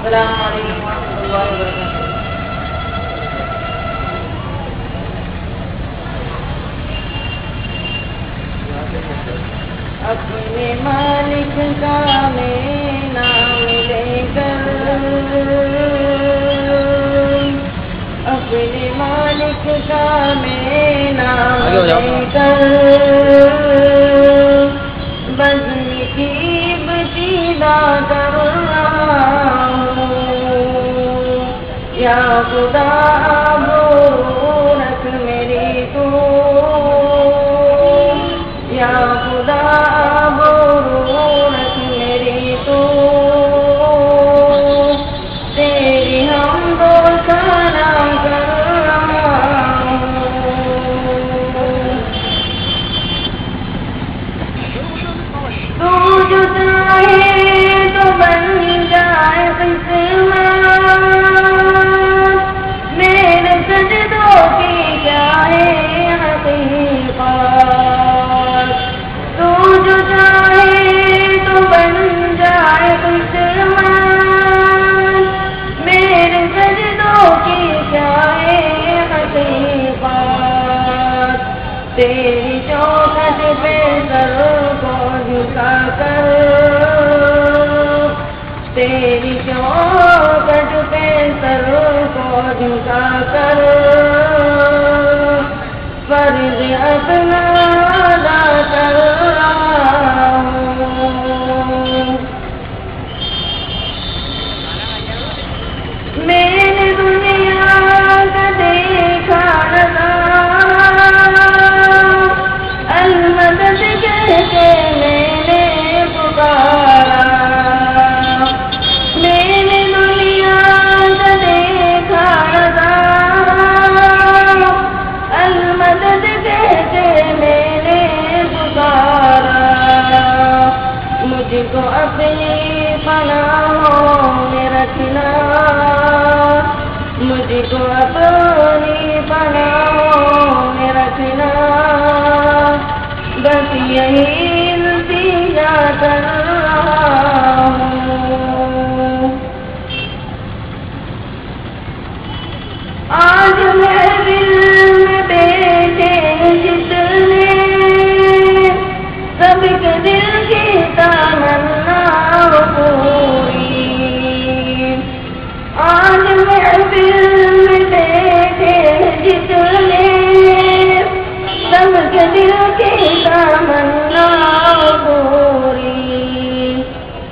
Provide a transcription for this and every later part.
السلام علیکم ورحمۃ اللہ وبرکاتہ۔ اپنے مالک کا میں نام لے کر، اپنے مالک کا میں نام لے کر، بزم کی بسیدہ کر رہا ہوں، یا خدا آبرو رکھ میری تو، یا خدا آبرو رکھ میری تو، تیری حمد و ثنا کر رہا ہوں، تو جو چاہے تو بن جائے قسمت، میرے سجدوں کی کیا ہے حقیقت، تو جو چاہے تو بن جائے قسمت، میرے سجدوں کی کیا ہے حقیقت، تیری چوکھٹ پہ سر کو جھکا کر، تیری چوکھٹ پہ سر کو جھکا کر، فرض اپنا ادا کر رہا ہوں، میں نے دنیا کا دیکھا نظارہ، المدد کہہ کے میں نے پکارا، میں نے دنیا کا دیکھا نظارہ، المدد کہہ کے میں نے پکارا، مجھ کو اپنی پناہوں میں رکھنا، مجھ کو اپنی پناہوں میں رکھنا، بس یہی التجا کر رہا ہوں، آج میں دل میں بیٹھے جتنے، سب کے دل کی تمنا پوری، آج میں دل میں بیٹھے جتنے، سب کے دل کی تمنا پوری،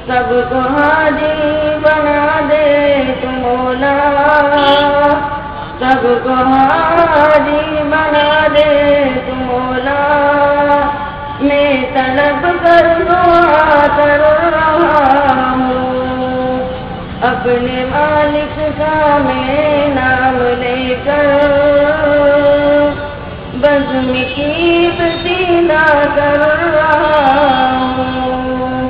سب کو حاجی بنا دے تو مولا، سب کو حاجی بنا دے تو مولا، میں طلب کر دعا کر رہا ہوں، اپنے مالک کا میں نام لے کر، بزم کی بسیدہ کر رہا ہوں،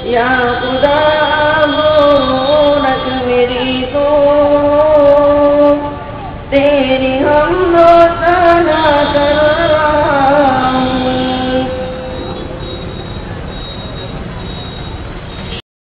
یا خدا آبرو رکھ میری تو، تیری حمد و ثنا کر